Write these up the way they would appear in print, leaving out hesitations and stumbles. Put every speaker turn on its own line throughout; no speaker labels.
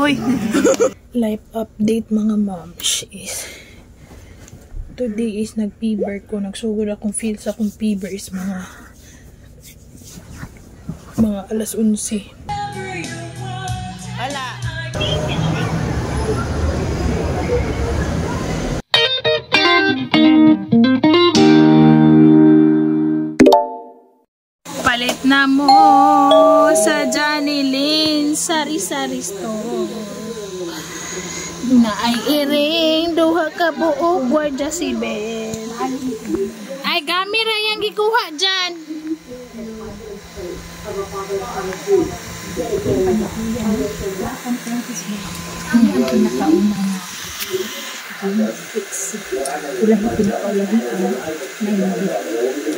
oy. Life update mga moms is today is nag-fever ko. Nagsugod akong feel sa akong fever is mga alas 11. Wala. Palit na mo sa Janilyn sari-sari store. Na ay iring duha ka buok gwardiya si Ben. Ay gamit ra yang gikuha dyan.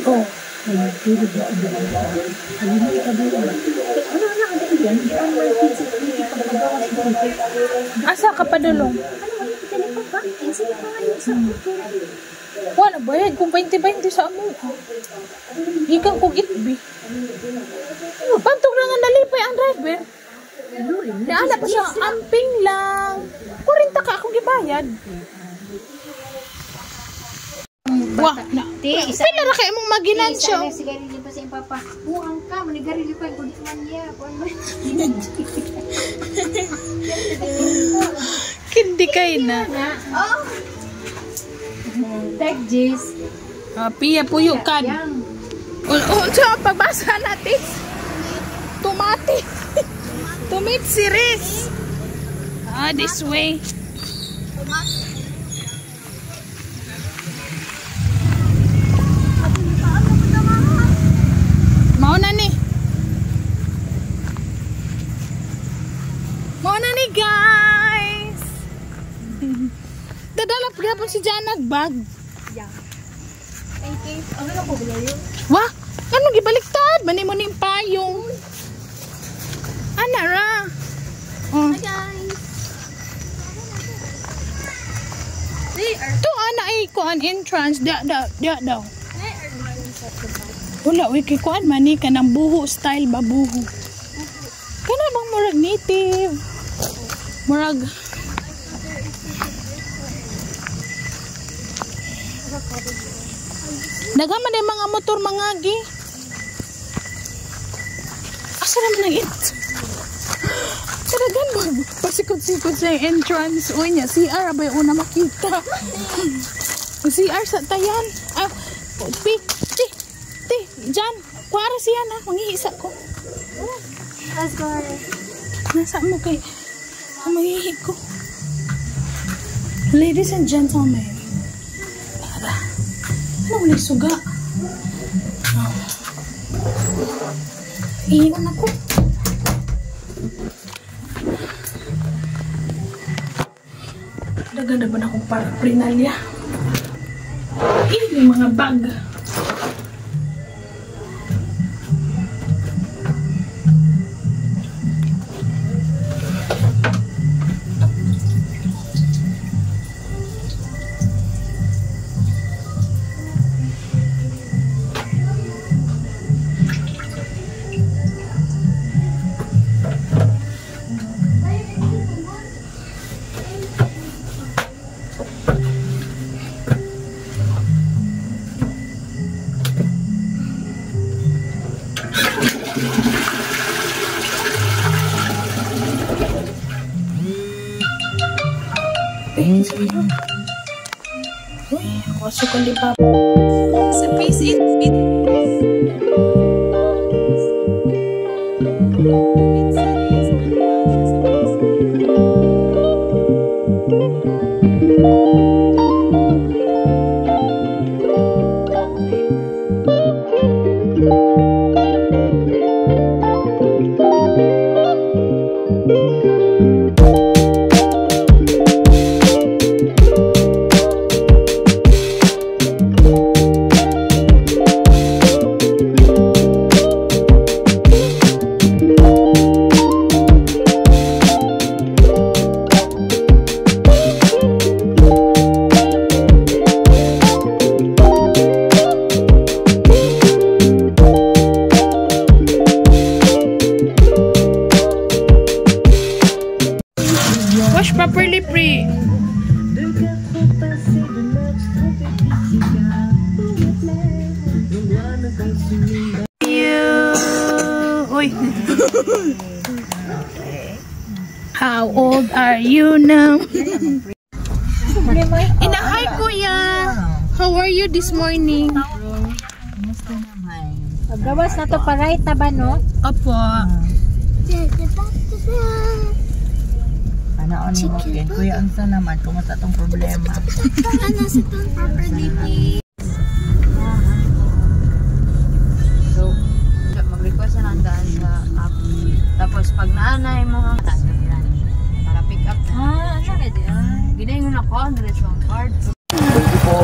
Oh. Asa ka padulong? Wala bayad kung 20-20 sa amo. Ikan ko gitbi. Pantog na nga nalipay ang driver. Naala pa siya, amping lang. 40 ka akong gibayad. Wah, na. Pila ra kay imong maginansyo.
Sigarilyo pa sa imong papa. Buang ka, manigarilyo pa gud man ya.
Kindi kay na.
Oh. Tag Jis.
Piya puyo kan. So pagbasa natin. Tomate. Tomato series. This way. Mauna ni guys. Dadalap gapon si Janag bag.
Yeah. Thank you. Ano na ko ba yun?
Wah, ano gibaliktad? Mani mo ning payong. Ana ra.
Hi guys.
To ana ay kuan entrance daw. Wala we kay kuan mani kanang buho style ba buho. Kana bang murag native. Murag nagaman yung mga motor mangagi. Asa naman ang it? Talagan ba? Pasikot-sikot sa entrance. Uy niya, CR ba yung una makita? CR sa tayan. Jan, kuwara siya na. Mangihisa ko.
Let's go.
Nasa mo kay manghihi ko. Ladies and gentlemen. Tara. Ano ulit suga? Iiwan ako. Dagan na ba na akong paraprinalya? Yung mga bag. Uy, wasok ang lipa. Sa face it. Finish properly, pre. Uy. How old are you now? Hi, Kuya. How are you this morning?
Paggawas na to paray taba no?
Opo.
Ano mo kin? Kuya, ang sa naman, kumusta tong problema?
Ano sa tong properly?
So, mag-request na lang daan sa app. Tapos, pag naanay mo, para pick up na.
Ano na diyan?
Ginayin mo na ko, ang diretsyon card.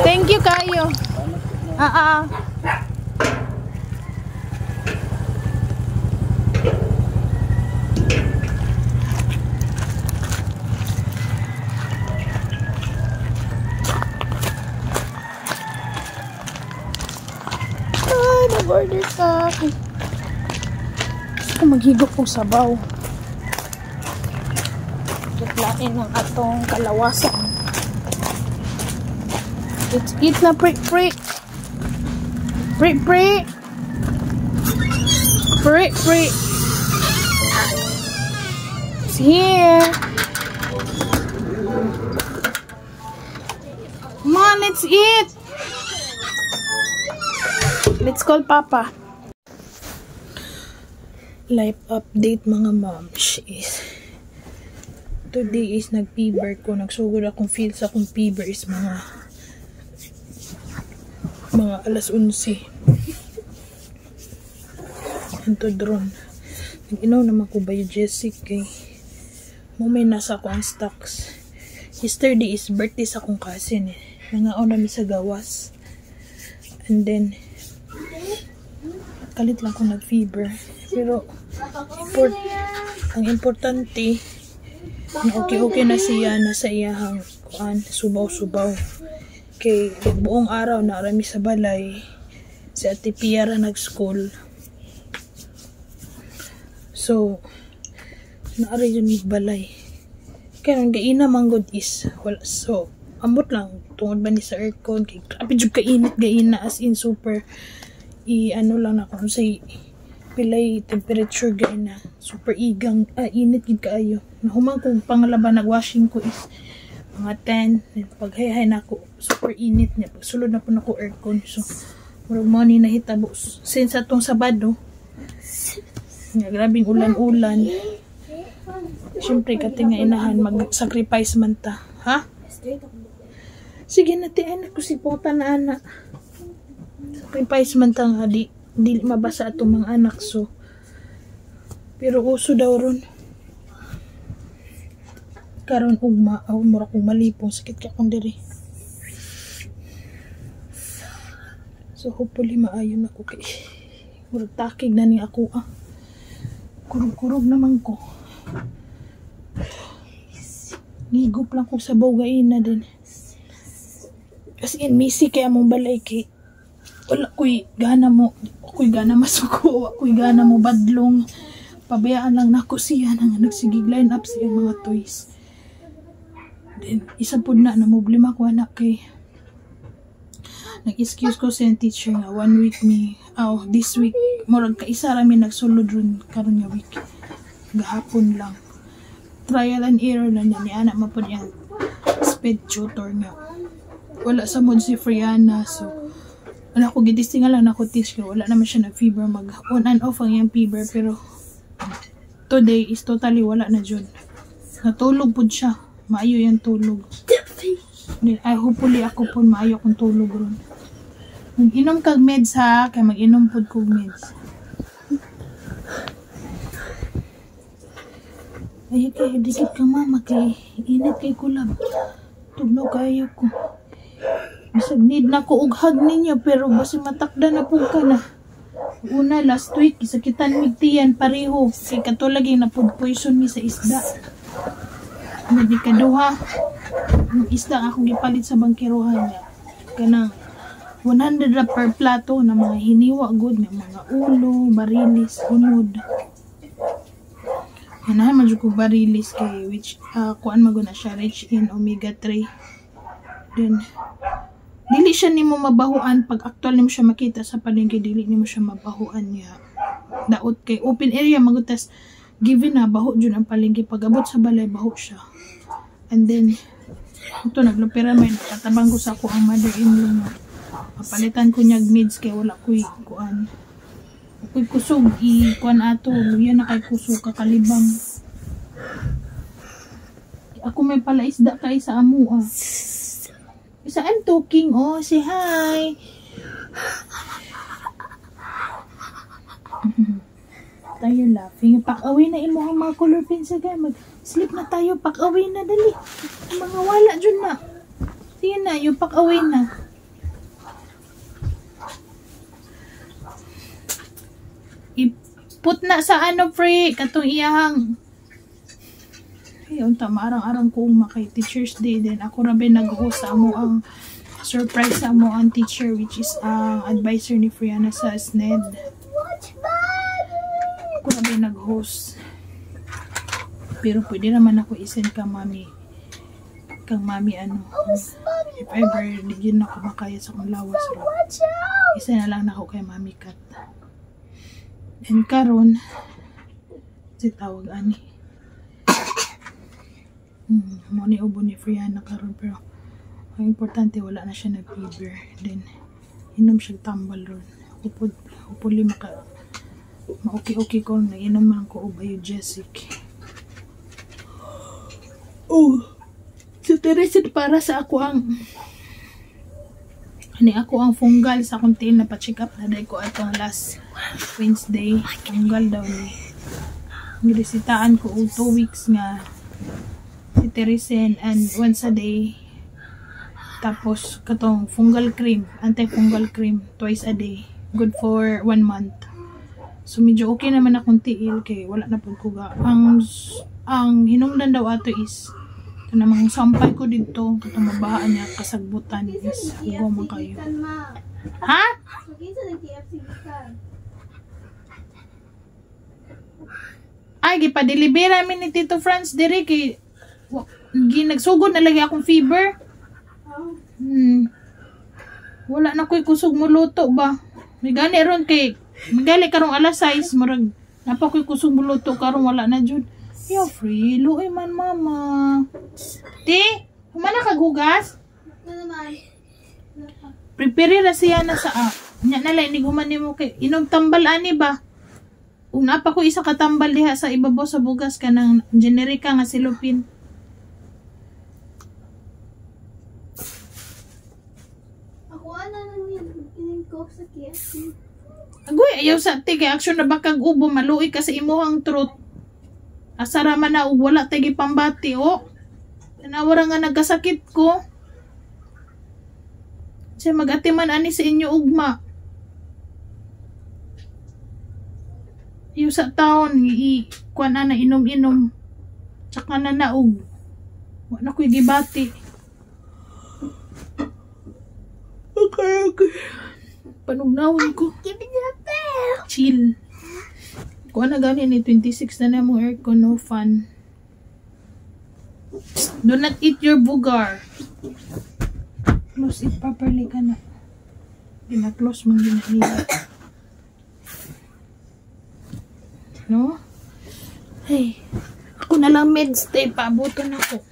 Thank you, kayo. Order ka. Gusto ko maghigop ng sabaw. Lain ng atong kalawasan. Let's eat na, prick. Prick. It's here. Come on, let's eat. Let's call Papa. Life update mga moms is today is nag-fever ko. Nagsugod akong feel sa akong fever is mga alas 11. Ito drone. Nag-inaw naman ko Biogesic kay may nasa ako ang stocks. Yesterday is birthday sa akong cousin eh. Nangaon namin sa gawas. And then kalit lang kung nag-fever. Pero ang importante na okay na siya na sa iyahang subaw-subaw. Kay buong araw na arami sa balay si Ate Piara nag-school. So naari yun balay. Kaya ang gaina manggod is wala. So ambot lang tungod ba ni sa aircon kay grabe jud ka init gaina as in super ano lang na kung sa pilay temperature gaina super init gid kaayo. Nahuman ko pangalaban nagwashing ko is mga 10 paghayahay na ako super init niya pag sulod na po na ko aircon so murag mo ni nahitabo since atong Sabado nga grabing ulan-ulan syempre kating nga inahan mag-sacrifice man ta ha. Sige na ti anak ko si Pota na anak. Sacrifice man ta nga di mabasa atong mga anak so. Pero uso daw ron. Karon ugma mura kong malipong sakit ka kong diri. So hopefully maayon ako kay murag takig na ni ako Kurog naman ko. Ngigop lang ko sa bogain na din. Kasi misi kaya mong balay kay wala ko'y gana masuko, ako'y gana mo badlong. Pabayaan lang na ako siya nang nagsigig line up siya mga toys. Then, isa po na problema ko anak kay nag-excuse ko sa teacher nga 1 week this week murag kaisa rami nagsulod ron karon nga week. Gahapon lang. Trial and error na niya ni anak mapod yung speed tutor nga. Wala sa mood si Friana so wala ko gitisting lang na ko teach ko wala naman siya nag-fever mag on and off ang yung fever pero today is totally wala na dyan. Natulog po siya. Maayo yung tulog. I hopefully ako po maayo kong tulog ron. Mag-inom kag meds ha. Kaya mag-inom po kog meds. Ayaw kayo dikit ka mama kay init kay kulab. Tugnaw kayo ko. Bisag need na ko ughag ninyo pero basi matakda na po ka na. Una last week isakitan migtiyan pareho kay katulagi na food poison mi sa isda. Hindi kaduha ang isda akong gipalit sa bangkiruhan niya kanang 100 ra per plato na mga hiniwa good nga mga ulo, barilis, unod Ganahan man jud ko barilis kay which kuan maguna siya rich in omega 3. Then dili siya nimo mabahuan pag actual nimo siya makita sa palengke, dili nimo siya mabahuan niya. Daot kay open area magutas given na baho jud ang palengke, pag abot sa balay baho siya. And then ito naglupira may katabang ko sa ako ang mother-in-law. Papalitan ko niyag meds kay wala ko'y kuan. Ako'y kusog kuan ato, luya na kay kusog kakalibang. Ako may pala isda kay sa amo Isa I'm talking, say hi. Tayo laughing. Pack-away na imo ang mga color pins agay. Mag-sleep na tayo. Pack-away na, dali. Mga wala dyan na. Sige na, yung pack-away na. Iput na sa ano, pre. Katong iyahang. Ayun, tama-arang-arang ko makay Teacher's Day. Then ako rabi nag-host sa mo ang surprise sa mo ang teacher, which is ang advisor ni Friana sa SNED. Ako rabi nag-host. Pero pwede naman ako isend kang mami ano, if ever digin ako makaya sa kong lawas ro, isa na lang na ako kay Mami Kat. And karon si tawag ani mo ni ubo ni Friana karon, pero ang importante wala na siya nag-fever. Then inom siya tambal ron. Hopefully ma-okay ko na inom man ko og biogesic. So Teresid, para sa ako ang fungal sa akong tiil na pa-check up na dahil ko atong last Wednesday. Fungal daw ni. Niresitaan ko 2 weeks nga si Teresin and once a day. Tapos katong fungal cream, anti-fungal cream twice a day. Good for 1 month. So medyo okay naman akong tiil kay wala na pud kuga. Ang hinungdan daw ato is namang sampay ko dito katong mabahaan niya kasagbutan is ugaw man kayo. Ha? Ay gipa-deliver mi ni Tito Franz diri kay ginagsugod na lagi akong fever. Wala na ko'y kusog mo luto ba? May gani ron kay magali karong alas 6 murag napa ko'y kusog mo luto karon wala na jud. Yo, free. Luoy man, mama. Ti, humana kaghugas? Prepare na siya na sa nya nalay ni guman nimo kay inog tambal ani ba? Ug napa ko isa ka tambal diha sa ibabaw sa bugas kanang generika nga silupin.
Ako ana nang ining-coke sa KFC.
Agoy, ayaw sa tige action na bakag ubo maluoy ka sa imuhang truth. Asara man na wala tagi pambati Tanawara nga nagkasakit ko. Siya mag-atiman ani sa inyo ugma. Iyo sa taon kuan na inom-inom. Tsaka na naug. Wala ko'y gibati. Okay. Panugnawin ko. Chill. Kuha na gani ni 26 na mong aircon, no fun. Do not eat your bugar. Close it properly ka na. Gina-close mong ginaniya. No? Hey, ako na lang medstay. Paabutan ako.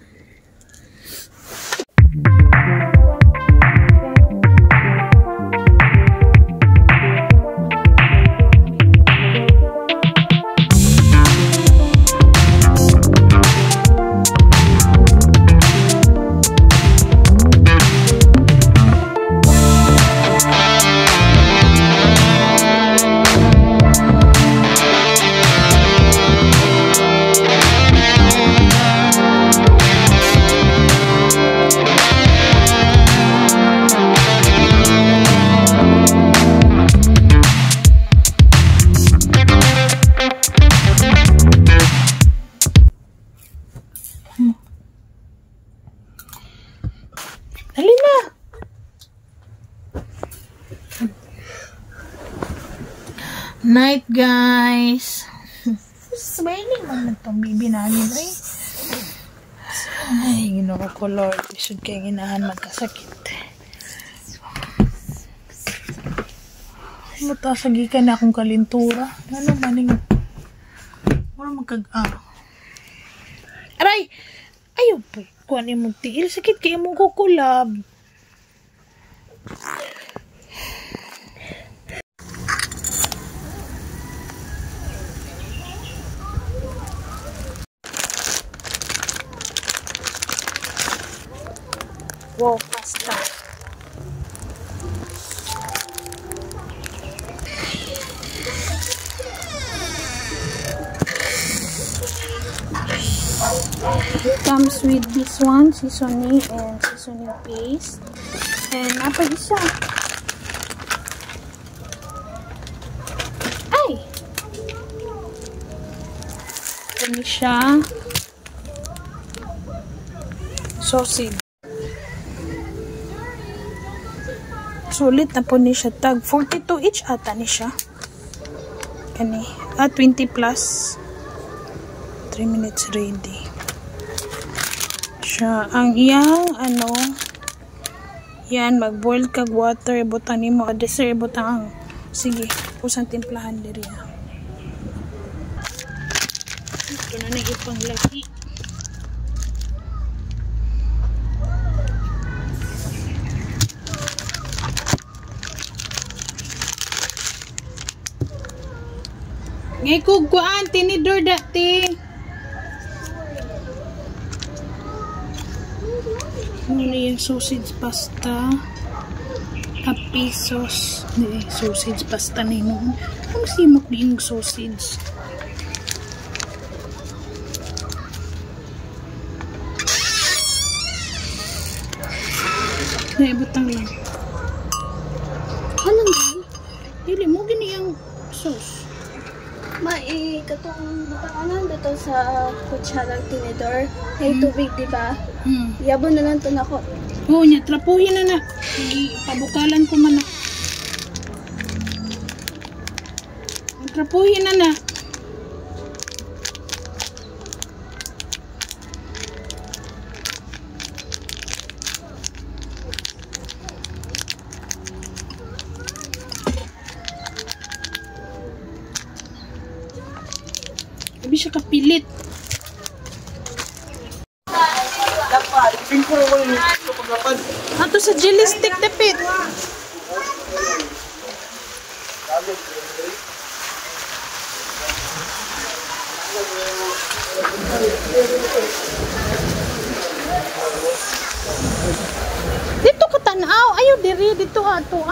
Night, guys. Mahilig man itong bibi namin, eh. Ay, ginoo ko, Lord. Isod kayo ginahan magkasakit. Mutasagikan na akong kalintura. Ano maning... Wala Aray! Ayaw po. Kuha niyo mong tiil. Sakit kayo mong kukulab. Wow, pasta. It comes with this one, seasoning and seasoning paste. And apa isa? Ay! Ini siya. Sausage. Sulit na po ni siya tag. 42 each ata ni siya. Kani. 20 plus. 3 minutes ready. Siya. Ang iyang yan, mag-boil kag water. Ibutan ni mo. Dessert, ibutan. Sige. Pusang timplahan diri. Ito na nagipang laki. Ngay kugkuan tinidor dati. Muna yung sausage pasta. Happy sauce. Sausage pasta na yun. Ang simok din yung sausage. Naibutang lang. Anong yun? Dili mo gini yung sauce.
Katong butakanan dito sa kutsalang tinidor. Ay tubig, di ba? Yabon na lang to nako.
Oo niya, trapuhin na na. Pabukalan ko man na. Trapuhin na na. Sabi siya kapilit. Ato sa jelly stick dapit. Dito ka tanaw. Ayaw diri. Dito ato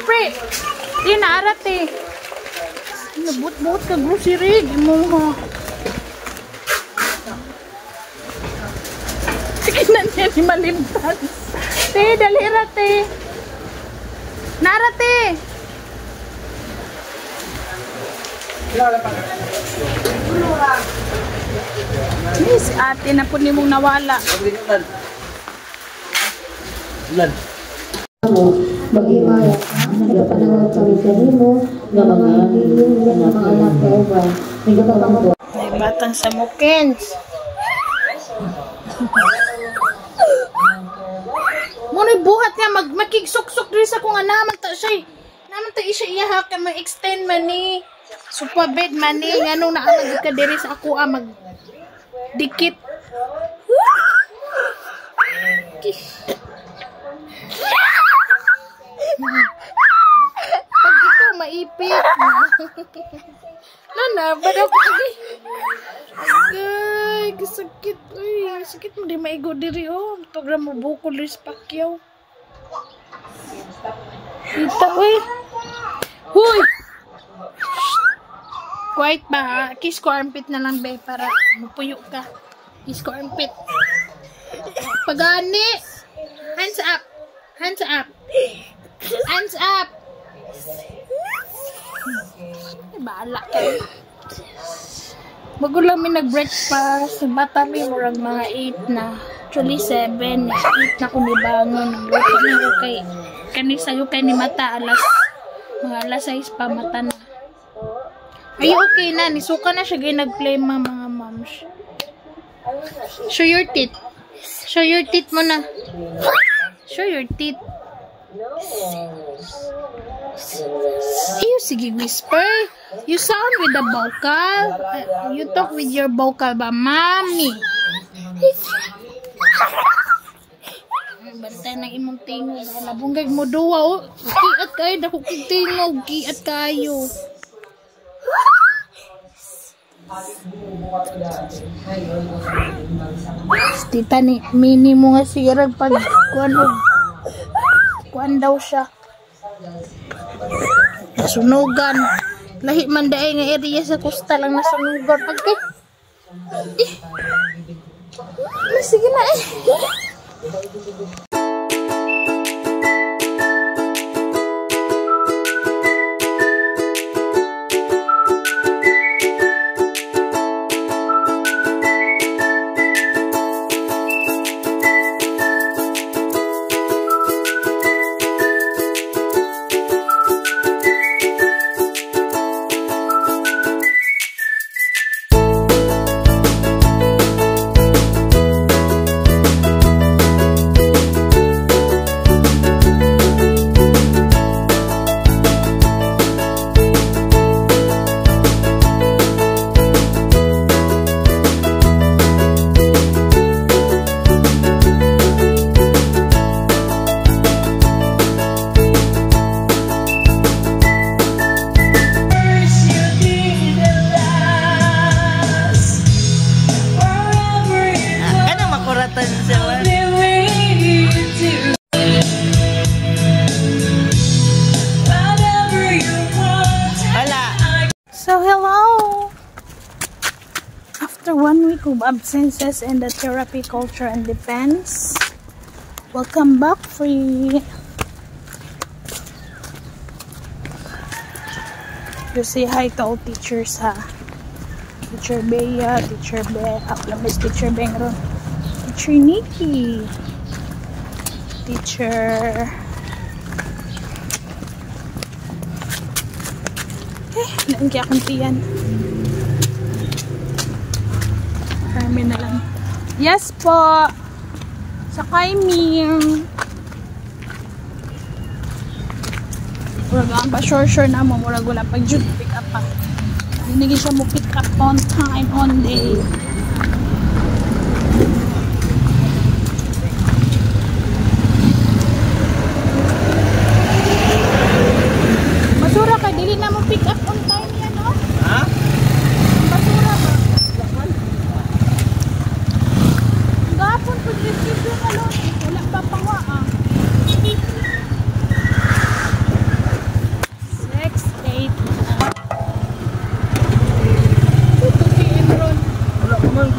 Pre. Di naarat eh. Nabut-but ka grocery. Di mo ha. Sige na niya ni malimtan. Te, dalira te. Naarat eh. Si ate na po ni mong nawala.
Bagaimana nagapanawag kami kanimo nga mga hiling nga mga anak ka uban nagapamangko
may batang samukens muna buhat nga magkigsuk-suk rin sa kung naman ta siya siya iyaha ka mag-extend man ni supabed man ni nga nung naamag ka diri sa ako mag dikit pag ikaw maipit nana, bada ko agay, sakit sakit mo di maigo diri program mo bukol ris pakyaw ita huy quiet ba ha? Kiss ko armpit na lang bay para mapuyo ka. Kiss ko armpit pagani hands up hands up hands up. Bahala ka. Bago lang may nag-breakfast. Bata may murag mga 8 na. Actually 7. 8 na ko ni bangon. Luto na ko kay kani sayo kay ni mata mga alas 6 pa mata na. Ay okay na, nisuka na siya gay nag-play mga moms. Show your teeth. Show your teeth mo na. Show your teeth. You sige whisper. You sound with the vocal. You talk with your vocal ba, mommy? Bantay ng imong tingog. Nabunggag mo duwa, oh. Kiat kayo, dako kong tingog. Kiat kayo. Tita ni mini mo nga sirag pag kuan daw siya. Nasunugan. Lahi man daay nga area sa costa lang nasunugan. Okay. Sige na eh. So hello! After 1 week of absences in the therapy, culture, and defense, welcome back free. You say hi to all teachers ha. Teacher Bea, Teacher Bea, Teacher Bengron, Teacher Nikki, Teacher... Lain kaya akong tiyan. Karami na lang. Yes po! Sakay Ming! Murag ang pa-sure na mo. Murag wala pag-jud pick up pa. Hindi siya mo pick up on time, on day. Basura ka, dili na mo pick up on time yan, no? Ha? Basura ba? Gapon po, receive yung ano. Wala pa pawa, ah. 6, 8, ito si Enron. Wala pa man.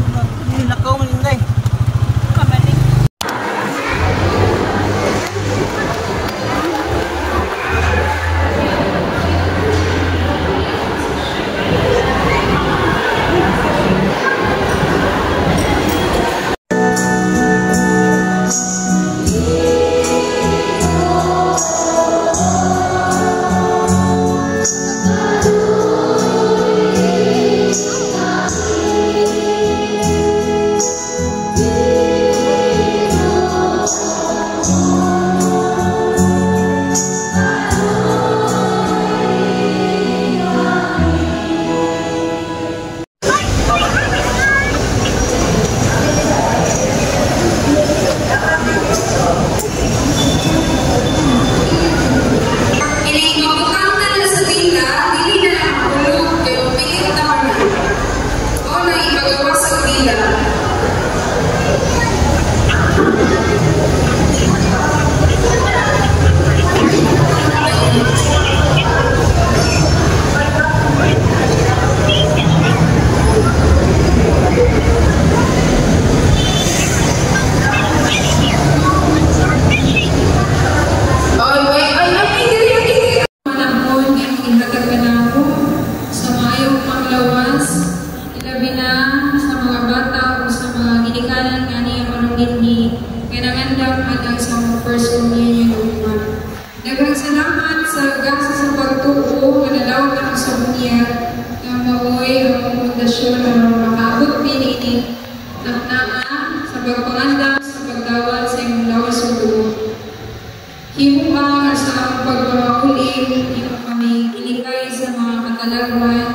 kalagman,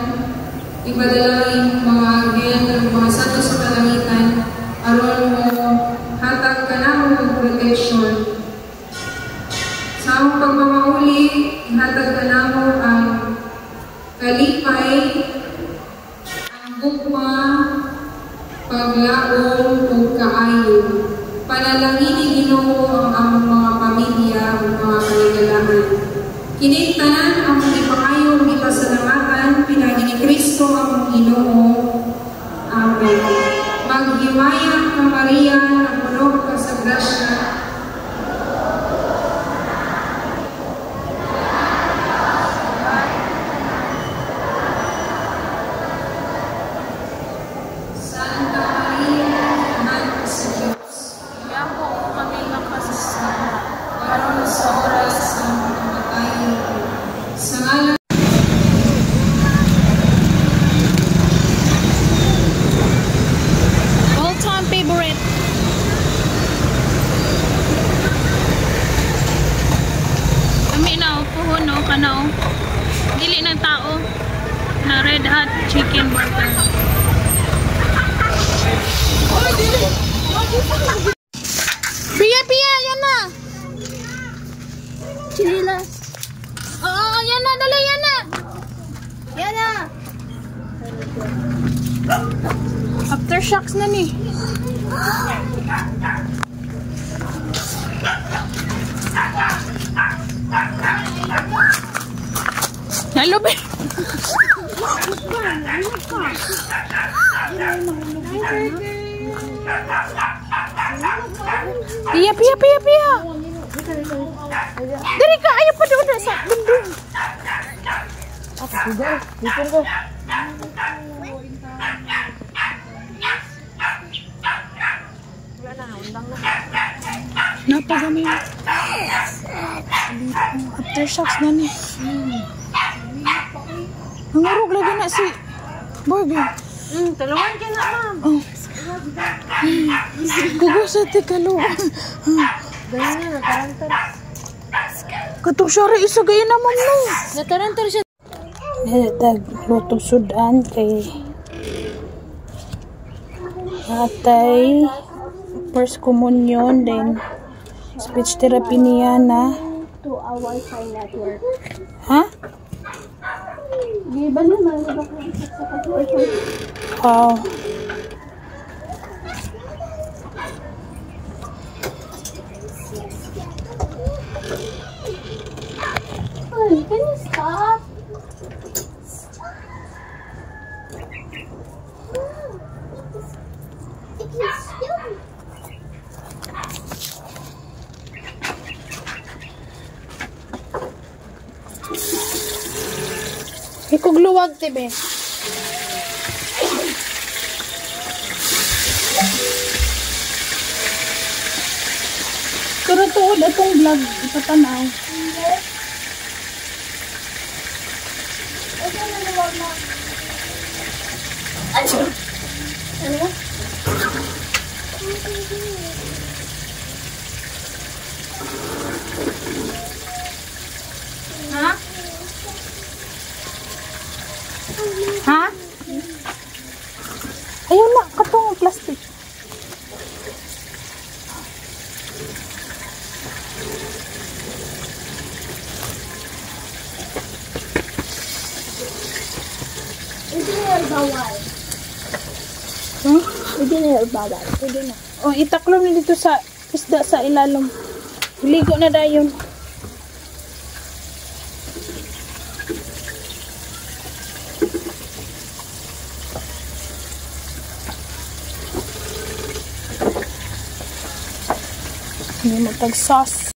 ipadalangin mga anghel ng mga santo sa kalangitan, aron mo hatag ka na mo protection. Sa among pagmamauli, ihatag ka na mo ang kalipay, ang gugma, paglaom o kaayo. Panalangin Ginoo ang among mga pamilya o mga kaligalahan. Kinitanan ang ipangayo ng ipasalamatan, pinagi ni Kristo ang Ginoo. Amen. Maghimaya ka Maria, na puno ka sa grasya. Santa Maria, Anak sa Diyos,
Iyapo ko kami ng kasasama.
karon sa oras ng pagkamatay. Sa ngalan
All-time favorite. Kami na puhon no kanao. Dili ng tao na red hot chicken burger. Pia, Pia, yan na.
Chinilas.
Oo, yan na, dali, yan na.
Yan na.
Aftershocks na ni. Hello, be. Pia, Pia, Pia, Pia. Dari ka, ayaw pa doon sa bundong. Napagami. Aftershocks na ni. Nangurog lagi na si Burger.
Tulungan ka na, ma'am.
Oh. Gugo sa tikalo.
Ganyan na, natarantar.
Katong siya rin isa gaya naman mo.
Natarantar siya.
Tag lutong sudan kay atay first communion, then speech therapy niya na
To a Wi-Fi network.
ha?
Di ba naman? Di ba kung sa Wi-Fi?
Wow.
Ay, can you stop?
Ikugluwag tibe. Pero tuod atong vlog ipatanaw.
Ano?
Ha? Ha? Ayun na, katong plastic.
Hindi na bawal.
Hmm?
Hindi na bawal. Hindi na.
O, itaklom na dito sa isda sa ilalom. Ligo na dayon. Hindi mo tag-sauce.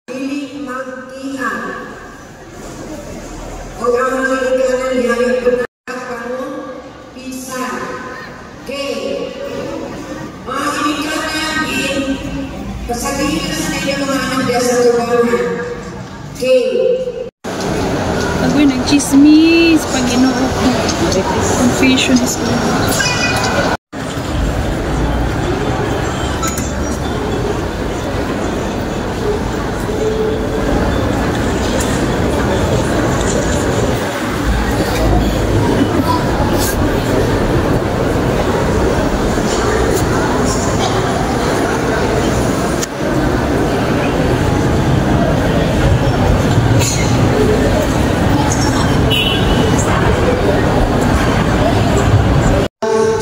Agoy nag-chismis pag inuo ko. Confession is good.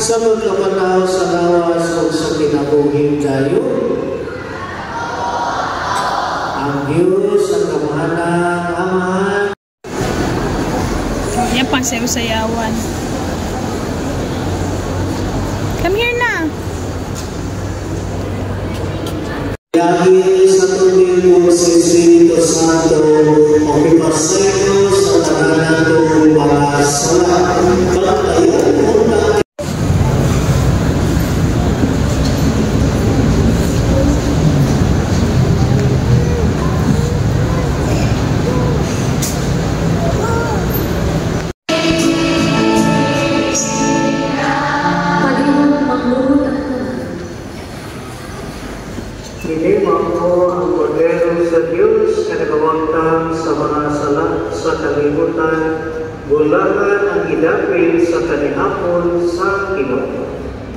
sa pagkapanaw sa lawas o sa kinabuhing dayo. Ang Diyos ang kamahalang amahan.
Yan pang sayaw-sayawan. Come here na.
Dahil sa tuloy mo sa Espiritu Santo, o pipasayo sa tahanan ng mga sala, pagtayo mo na. Inimang mo ang Kordero sa Diyos na nagawagtang sa mga sala sa kalibutan, gulahan ang idapin sa kanihapon sa Ginoo.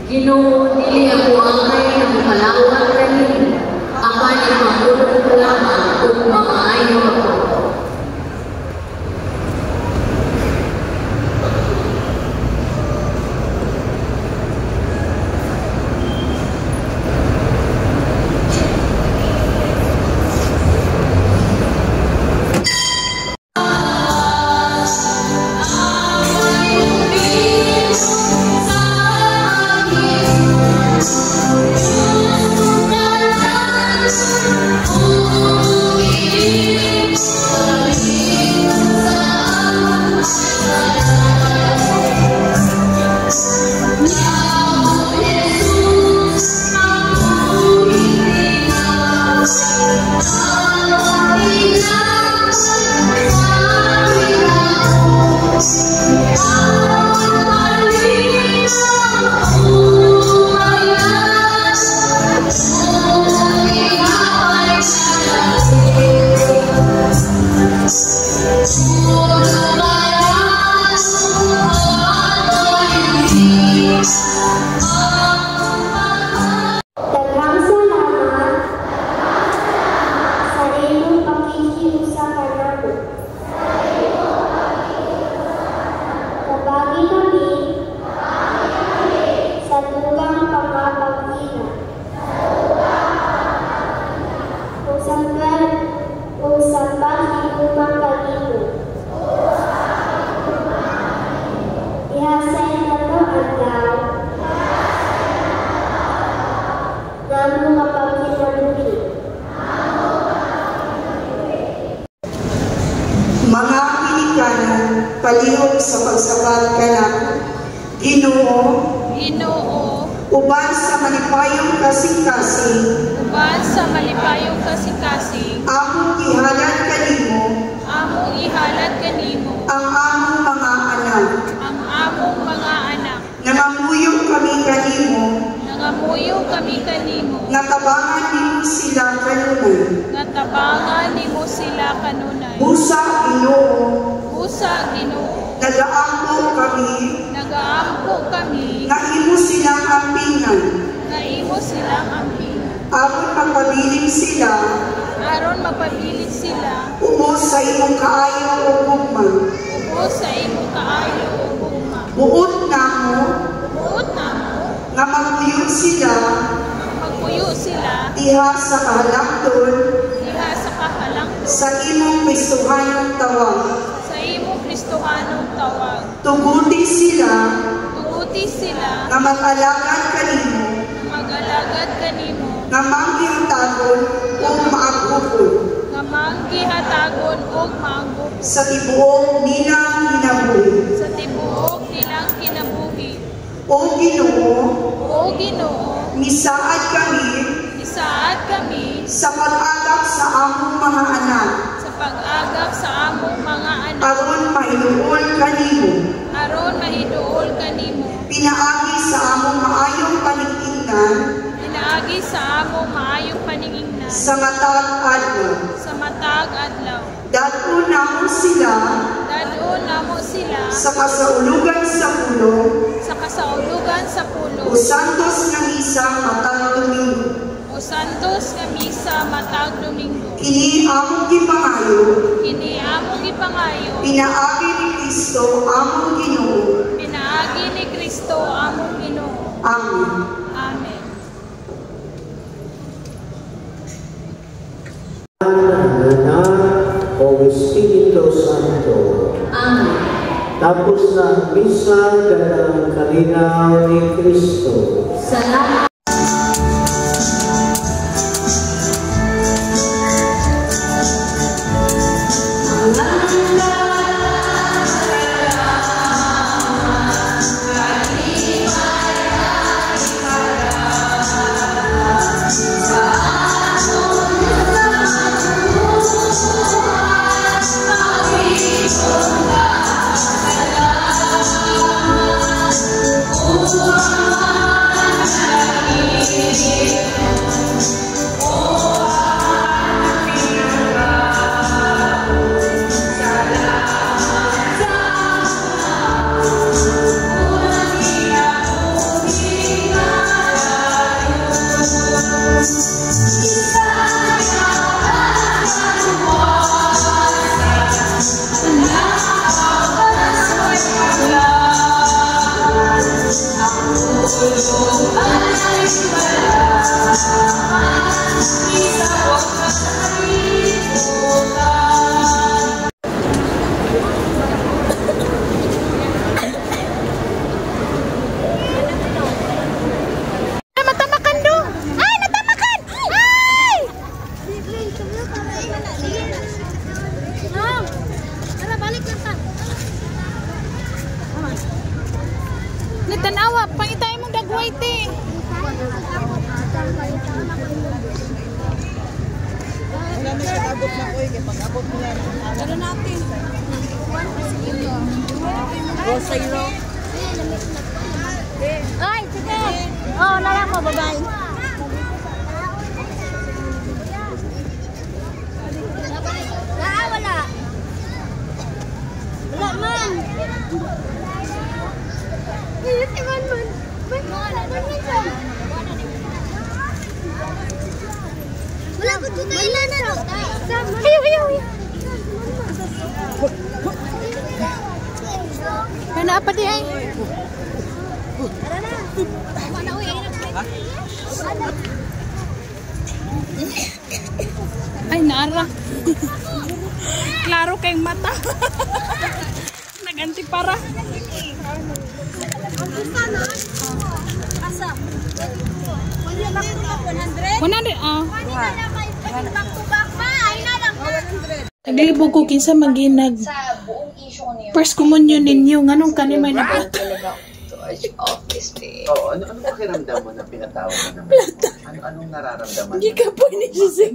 Ginoo, dili ako angay ng kalawat kanino. Apan ipamulong ko lamang kung mamaayo ako.
Mga pinikanan, palihog sa pagsabat kanako, Ginoo,
Ginoo,
uban sa malipayong kasing-kasing,
uban sa malipayong kasing-kasing,
among ihalad kanimo,
among ihalad kanimo,
ang among mga anak,
ang among mga anak,
namamuyong kami kanimo,
nangamuyo kami kanimo,
natabangan nimo sila kanunay,
natabangan nimo sila kanunay.
busa Ginoo,
Busa Ginoo,
nagaampo kami,
nagaampo kami,
na imo silang ampingan,
na imo silang ampingan,
aron magpabiling sila,
aron mapabilig sila,
ubos sa imong kaayo o gugmang,
ubos sa imo kaayo o gugma.
buot na mo,
Buot na mo,
nga magpuyo sila,
magpuyo sila,
diha sa kahalakton,
diha sa kahalang
sa imong Kristohanong tawag.
sa imo Kristohanong tawag.
Tuguti sila,
Tuguti sila,
nga mag-alagad kanimo,
mag-alagad kanimo,
nga manggihatagon o maagupon,
nga manggihatagon og maanggup
sa tibuok nilang hinabuhi.
sa tibuok nilang kinabuhi.
O Ginoo,
O Ginoo,
misaad kami
isaad kami
sa pag-agap sa among mga anak,
sa pag-agap sa among mga anak,
aron mahinuol kanimo,
aron mahiduol kanimo,
pinaagi sa among maayong paligtingnan,
pinaagi sa among maayong paningingnan,
sa matag adlaw.
sa matag adlaw.
Dato namo sila
Dadon namo sila
sa kasaulugan sa pulong
sa kasaulugan sa
o
pulo,
santos nga misa matag Domingo.
o santos nga misa matag Domingo.
Kini among gipangayo,
Kini among ipangayo,
pinaagi ni Kristo among Ginoo,
pinaagi ni Kristo Kristo among Ginoo.
Amen.
Amen.
Anak o Espiritu Santo.
Amen.
Tapos na ang misa ng kalinaw ni Kristo.
Salamat.
Tanawa, pangitay mong dagway te. Tara natin.
Ay, sige. Oo, nalang mo, babay. Wala. Wala man. Wala ko dito ilan na ro. Ayaw.
Kaya apa di ay? Ay, nara. Klaro kayong mata. Naganti para.
Asa?
100 ah.
Back to back pa. Ay na lang.
Naglibog ko kinsa maginag. First communion ninyo nganong kani may nabat.
Oo, ano pakiramdam mo na pinatawag mo naman? Anong nararamdaman mo?
Hindi ka po ni Jose.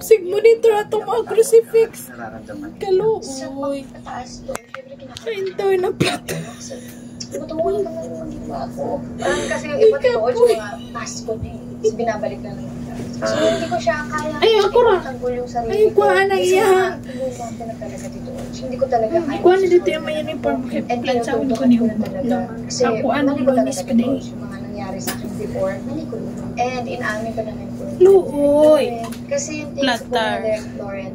Sigmonitor atong mga crucifix.
Nararamdaman mo?
Kaluoy. Kaintoy na plata.
Tumutulong naman ako. Kasi yung iba totoo yung mga Pasko na eh. Binabalik na lang. So, hindi ko siya kaya.
Ay, ako ra.
Tanggol yung sarili.
Ay, kuha na iya.
Hindi ko talaga kaya.
Kuha na dito yung may uniform. Plansa ko ni Hugo.
Kasi,
Ako ano
ko
ba, miss
talaga
pa din.
yung mga nangyari sa akin before. And inaamin ko naman po.
Luoy.
Kasi yung things po na Lauren,